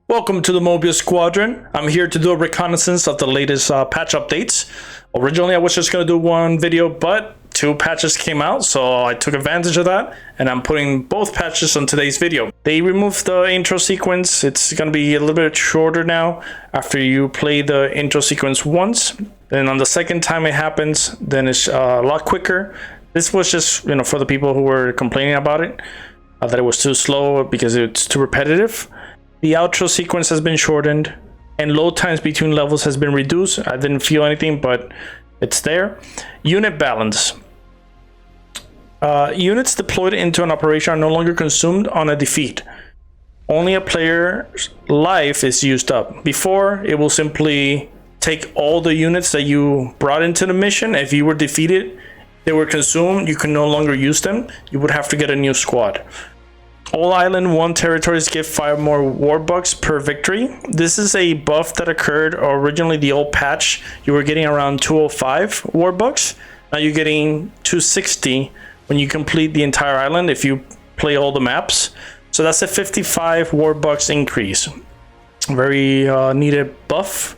Welcome to the Mobius Squadron. I'm here to do a reconnaissance of the latest patch updates. Originally, I was just going to do one video, but two patches came out, so I took advantage of that, and I'm putting both patches on today's video. They removed the intro sequence. It's going to be a little bit shorter now after you play the intro sequence once. Then on the second time it happens, then it's a lot quicker. This was just, for the people who were complaining about it, that it was too slow because it's too repetitive. The outro sequence has been shortened and load times between levels has been reduced. I didn't feel anything, but it's there. Unit balance. Units deployed into an operation are no longer consumed on a defeat. Only a player's life is used up. Before, it will simply take all the units that you brought into the mission. If you were defeated, they were consumed, you can no longer use them. You would have to get a new squad. All Island 1 territories give 5 more Warbucks per victory. This is a buff that occurred originally the old patch. You were getting around 205 Warbucks. Now you're getting 260 when you complete the entire island if you play all the maps. So that's a 55 Warbucks increase. Very needed buff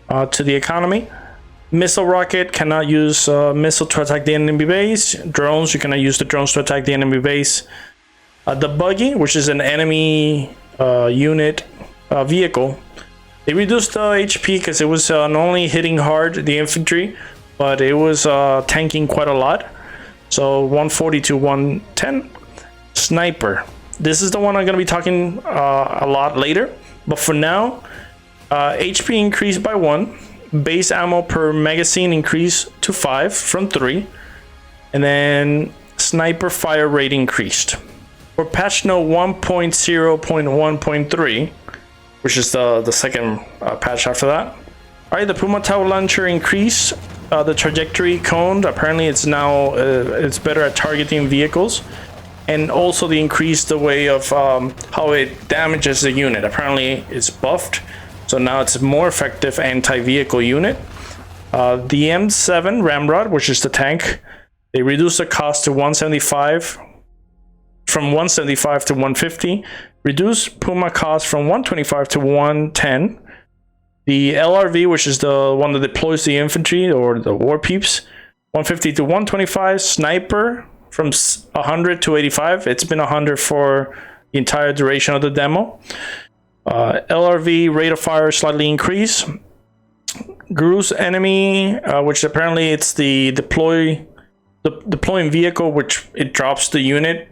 to the economy. Missile rocket cannot use missile to attack the enemy base. Drones, you cannot use the drones to attack the enemy base. The buggy, which is an enemy unit vehicle, they reduced the HP because it was not only hitting hard the infantry, but it was tanking quite a lot. So 140 to 110. Sniper. This is the one I'm going to be talking a lot later. But for now, HP increased by 1. Base ammo per magazine increased to 5 from 3. And then sniper fire rate increased. For patch note 1.0.1.3, which is the second patch after that. Alright, the Puma tower launcher increased the trajectory cone. Apparently it's now it's better at targeting vehicles, and also they increased the way of how it damages the unit. Apparently it's buffed, so now it's a more effective anti-vehicle unit. The M7 Ramrod, which is the tank, they reduced the cost to 175 from 175 to 150. Reduce Puma cost from 125 to 110. The LRV, which is the one that deploys the infantry or the Warpips, 150 to 125. Sniper from 100 to 85. It's been 100 for the entire duration of the demo. LRV rate of fire slightly increased. Gru's enemy, which apparently it's the deploying vehicle, which it drops the unit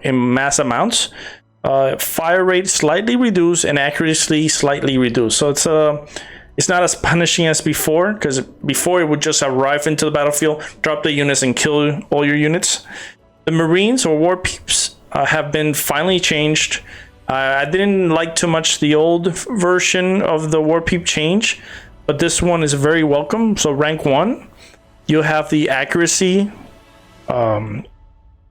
in mass amounts. Fire rate slightly reduced and accuracy slightly reduced. So it's not as punishing as before, because before it would just arrive into the battlefield, drop the units and kill all your units. The Marines or Warpips have been finally changed. I didn't like too much the old version of the Warpip change, but this one is very welcome. So rank 1, you have the accuracy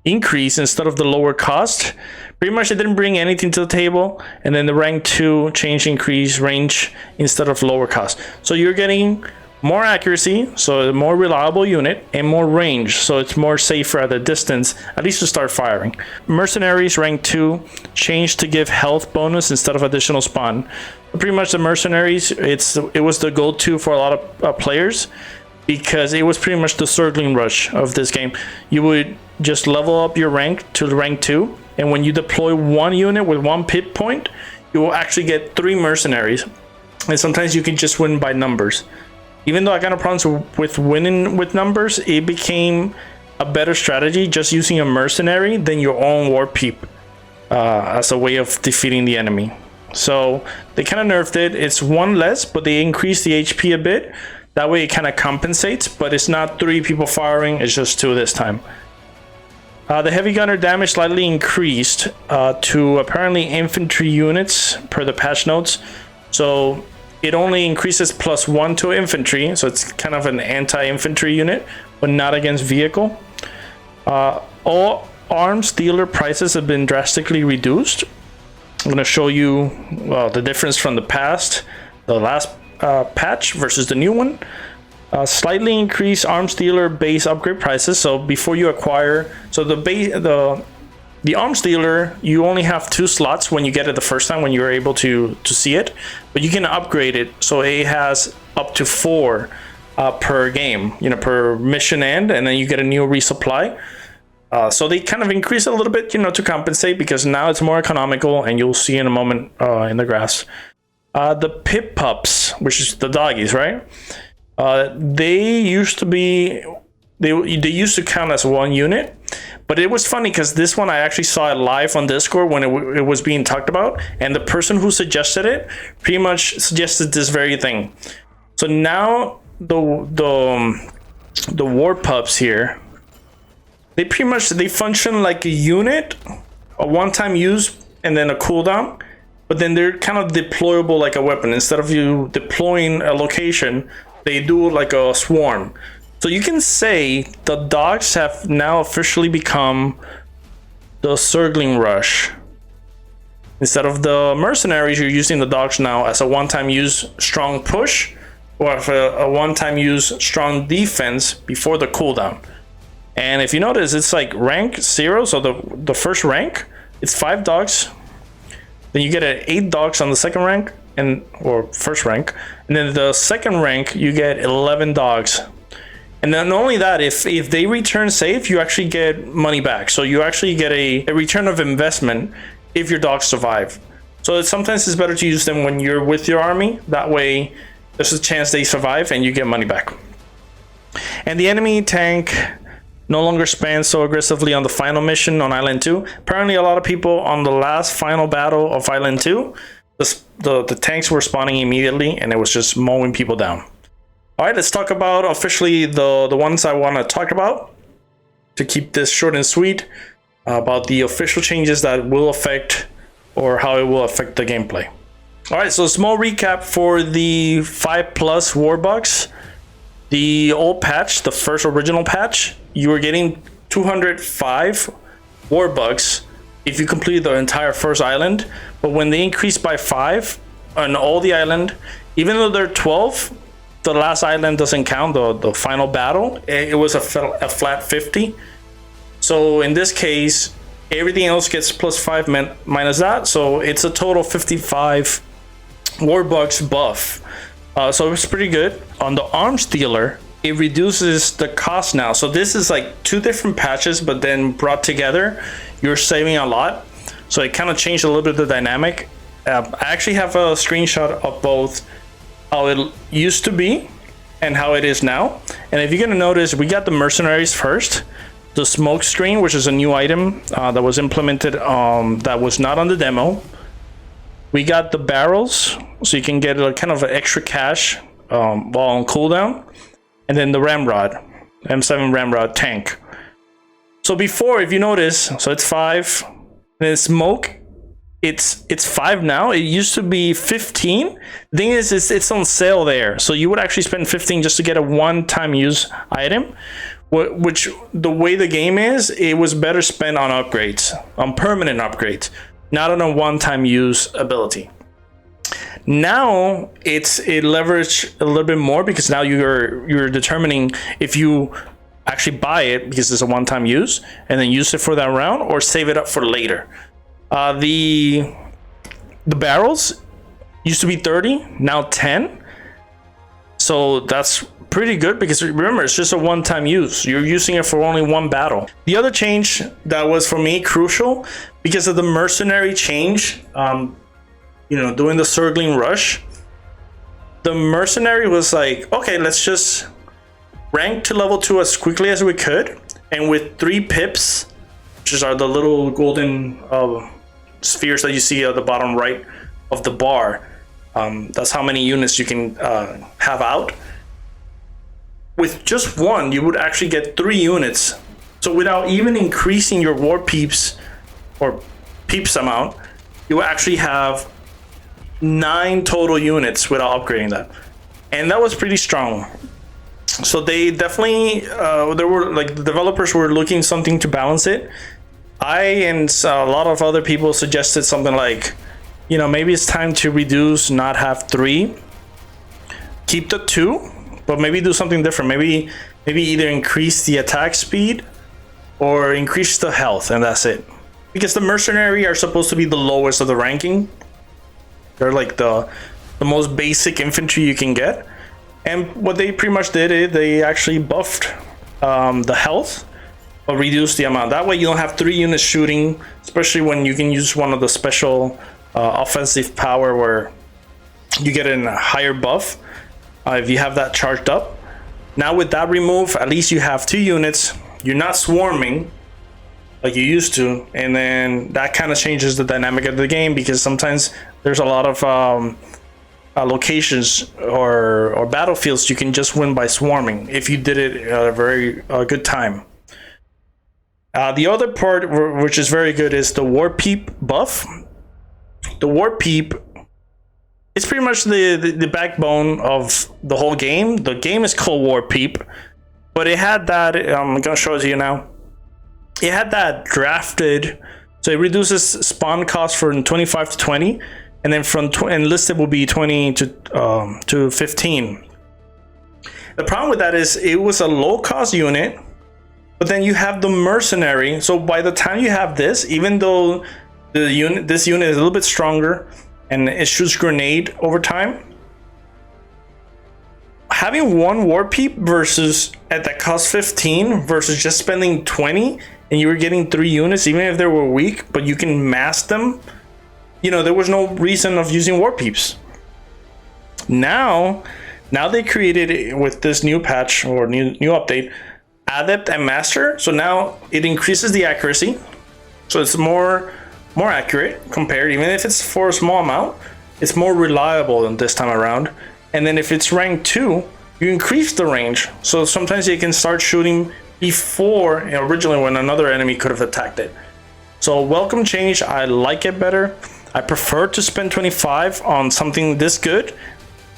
increase instead of the lower cost. Pretty much it didn't bring anything to the table. And then the rank 2 change increase range instead of lower cost. So you're getting more accuracy, so a more reliable unit, and more range, so it's more safer at a distance, at least to start firing. Mercenaries rank 2 changed to give health bonus instead of additional spawn. Pretty much the Mercenaries, it was the go-to for a lot of players, because it was pretty much the circling rush of this game. You would just level up your rank to rank 2, and when you deploy one unit with 1 pip point, you will actually get 3 mercenaries, and sometimes you can just win by numbers. Even though I got no problems with winning with numbers, it became a better strategy just using a mercenary than your own Warpip as a way of defeating the enemy. So they kind of nerfed it. It's 1 less, but they increased the HP a bit. That way it kind of compensates, but it's not 3 people firing, it's just 2 this time. The heavy gunner damage slightly increased to apparently infantry units per the patch notes. So it only increases +1 to infantry, so it's kind of an anti-infantry unit, but not against vehicle. All arms dealer prices have been drastically reduced. I'm going to show you the difference from the last patch versus the new one. Slightly increased arms dealer base upgrade prices. So before you acquire, so the The arms dealer, you only have 2 slots when you get it the first time when you're able to see it, but you can upgrade it so it has up to 4 per game, per mission end, and then you get a new resupply. So they kind of increase a little bit, to compensate, because now it's more economical, and you'll see in a moment in the graphs. The Peep Pups, which is the doggies, right? They used to be, they used to count as 1 unit, but it was funny because this one I actually saw it live on Discord when it was being talked about, and the person who suggested it pretty much suggested this very thing. So now the Warpips here, they function like a unit, a one-time use, and then a cooldown. But then they're kind of deployable like a weapon. Instead of you deploying a location, they do like a swarm. So you can say the dogs have now officially become the circling rush. Instead of the mercenaries, you're using the dogs now as a one-time use strong push, or a one-time use strong defense before the cooldown. And if you notice, it's like rank 0, so the first rank, it's 5 dogs. Then you get 8 dogs on the second rank, or first rank. And then the second rank, you get 11 dogs. And then not only that, if they return safe, you actually get money back. So you actually get a return of investment if your dogs survive. So sometimes it's better to use them when you're with your army. That way, there's a chance they survive and you get money back. And the enemy tank no longer spans so aggressively on the final mission on Island 2. Apparently, a lot of people on the last final battle of Island 2, the tanks were spawning immediately, and it was just mowing people down. All right, let's talk about officially the ones I want to talk about to keep this short and sweet, about the official changes that will affect, or how it will affect the gameplay. All right, so a small recap for the 5+ Warbucks. The old patch, the first original patch, you were getting 205 Warbucks if you completed the entire first island. But when they increased by 5 on all the island, even though they're 12, the last island doesn't count, the final battle. It was a flat 50. So in this case, everything else gets +5 minus that. So it's a total 55 Warbucks buff. So it's pretty good. On the arms dealer, it reduces the cost now. So this is like 2 different patches, but then brought together, you're saving a lot. So it kind of changed a little bit of the dynamic. I actually have a screenshot of both how it used to be and how it is now. And if you're gonna notice, we got the mercenaries first. The smoke screen, which is a new item that was implemented, that was not on the demo. We got the barrels, so you can get a kind of an extra cash while on cooldown. And then the ramrod, M7 ramrod tank. So before, if you notice, so it's 5. Then smoke, it's 5 now. It used to be 15. The thing is, it's on sale there. So you would actually spend 15 just to get a one-time use item. Which, the way the game is, it was better spent on upgrades, on permanent upgrades, not on a one-time use ability. Now it leveraged a little bit more, because now you're determining if you actually buy it because it's a one-time use and then use it for that round, or save it up for later. The barrels used to be 30, now 10. So that's pretty good, because remember, it's just a one-time use. You're using it for only one battle. The other change that was, for me, crucial because of the mercenary change, doing the circling rush, the mercenary was like, okay, let's just rank to level 2 as quickly as we could, and with 3 pips, which are the little golden spheres that you see at the bottom right of the bar. That's how many units you can have out. With just 1, you would actually get 3 units. So without even increasing your Warpips or Peeps amount, you will actually have 9 total units without upgrading that. And that was pretty strong. So they definitely, there were, like, the developers were looking something to balance it. I and a lot of other people suggested something like, maybe it's time to reduce, not have 3, keep the 2, but maybe do something different. Maybe either increase the attack speed or increase the health, and that's it. because the mercenary are supposed to be the lowest of the ranking. They're like the most basic infantry you can get. And what they pretty much did is they actually buffed the health, but reduced the amount. That way you don't have 3 units shooting, especially when you can use one of the special offensive power where you get a higher buff if you have that charged up. Now with that removed, at least you have 2 units. You're not swarming like you used to, and then that kind of changes the dynamic of the game, because sometimes there's a lot of locations or battlefields you can just win by swarming if you did it at a very good time. The other part which is very good is the Warpip buff. The Warpip is pretty much the backbone of the whole game. The game is called Warpip, but it had that, I'm gonna show it to you now. It had that drafted, so it reduces spawn cost from 25 to 20, and then from enlisted will be 20 to 15. The problem with that is it was a low cost unit, but then you have the mercenary. So by the time you have this, even though this unit is a little bit stronger and it shoots grenade over time, having one Warpip versus at that cost 15 versus just spending 20 and you were getting 3 units, even if they were weak, but you can mass them. You know, there was no reason of using Warpips. Now they created it with this new patch or new update, Adept and Master. So now it increases the accuracy, so it's more accurate compared, even if it's for a small amount, it's more reliable than this time around. And then if it's rank 2, you increase the range, so sometimes you can start shooting before, originally when another enemy could have attacked it. So welcome change. I like it better. I prefer to spend 25 on something this good,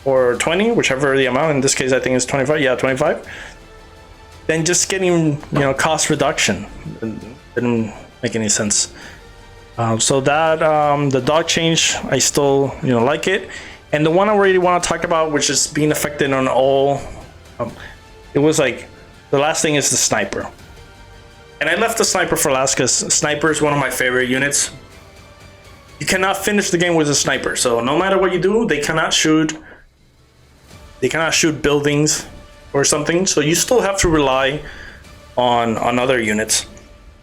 or 20, whichever the amount. In this case I think it's 25. Yeah, 25. Then just getting, cost reduction. It didn't make any sense. So that the dog change, I still like it. And the one I really want to talk about, which is being affected on all, it was like the last thing is the sniper. And I left the sniper for last because sniper is one of my favorite units. You cannot finish the game with a sniper, so no matter what you do, they cannot shoot buildings or something, so you still have to rely on other units.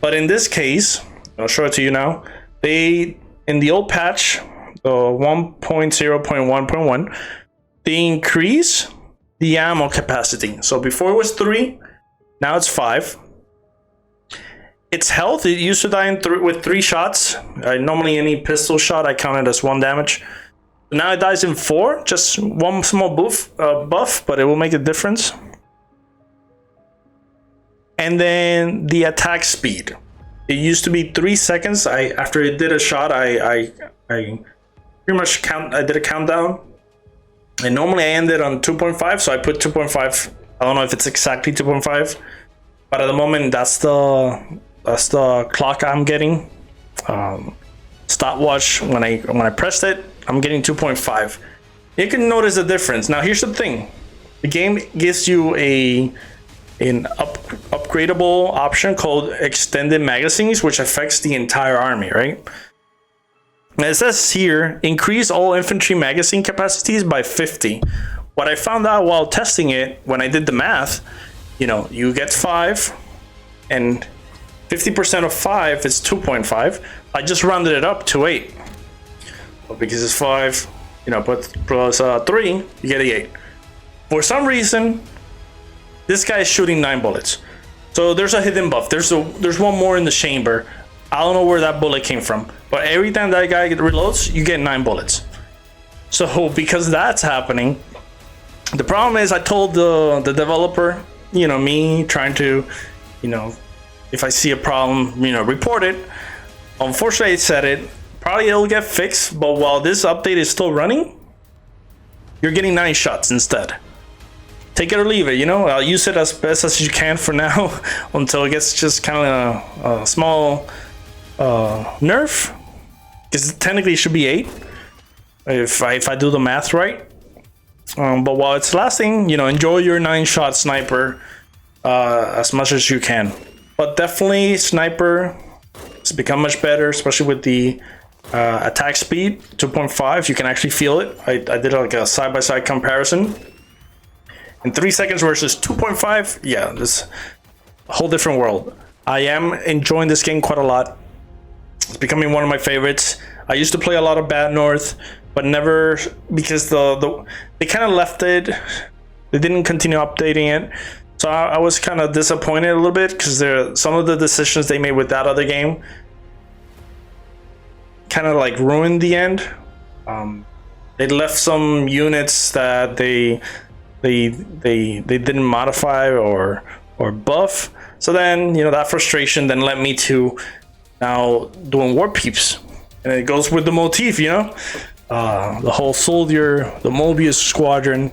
But in this case, I'll show it to you now. They, in the old patch, 1.0.1.1, they increase the ammo capacity. So before it was 3, now it's 5. Its health, it used to die with 3 shots. Normally any pistol shot I count it as 1 damage. Now it dies in 4, just 1 small buff, but it will make a difference. And then the attack speed. It used to be 3 seconds. After it did a shot, I pretty much did a countdown. And normally I ended on 2.5, so I put 2.5. I don't know if it's exactly 2.5, but at the moment that's the clock I'm getting. Stopwatch, when I pressed it, I'm getting 2.5. You can notice the difference. Now here's the thing. The game gives you an upgradable option called extended magazines, which affects the entire army, right? And it says here, increase all infantry magazine capacities by 50. What I found out while testing it, when I did the math, you get 5, and 50% of 5 is 2.5. I just rounded it up to 8. But because it's 5, but plus 3, you get 8. For some reason, this guy is shooting 9 bullets. So there's a hidden buff. There's one more in the chamber. I don't know where that bullet came from, but every time that guy reloads, you get 9 bullets. So because that's happening, the problem is I told the developer, me trying to, if I see a problem, report it. Unfortunately, it said it. Probably it'll get fixed, but while this update is still running, you're getting 9 shots instead. Take it or leave it, I'll use it as best as you can for now until it gets just kind of a small nerf, because technically it should be 8 if I do the math right. But while it's lasting, enjoy your 9-shot sniper as much as you can. But definitely sniper It's become much better, especially with the attack speed 2.5. You can actually feel it. I did like a side-by-side comparison. In 3 seconds versus 2.5, yeah, this a whole different world. I am enjoying this game quite a lot. It's becoming one of my favorites. I used to play a lot of Bad North, but never, because they kind of left it. They didn't continue updating it. So I was kind of disappointed a little bit, because some of the decisions they made with that other game kind of like ruined the end. They left some units that they didn't modify or buff. So then, you know, that frustration then led me to now doing Warpips, and it goes with the motif, you know, the whole soldier, the Mobius Squadron,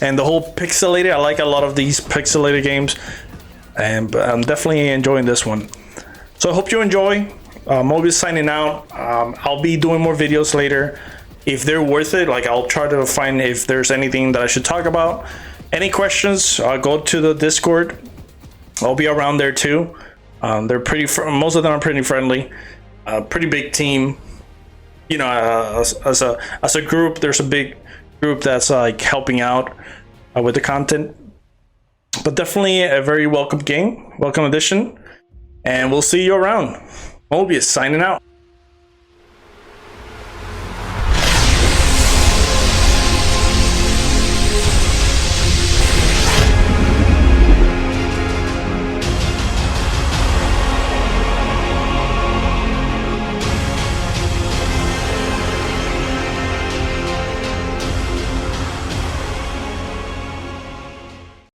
and the whole pixelated. I like a lot of these pixelated games, and I'm definitely enjoying this one. So I hope you enjoy. Mobius signing out. I'll be doing more videos later. If they're worth it, like, I'll try to find if there's anything that I should talk about. Any questions, go to the Discord. I'll be around there too. They're most of them are pretty friendly. Pretty big team. You know, as a group, there's a big group that's like helping out with the content. But definitely a very welcome game, welcome addition, and we'll see you around. Mobius signing out.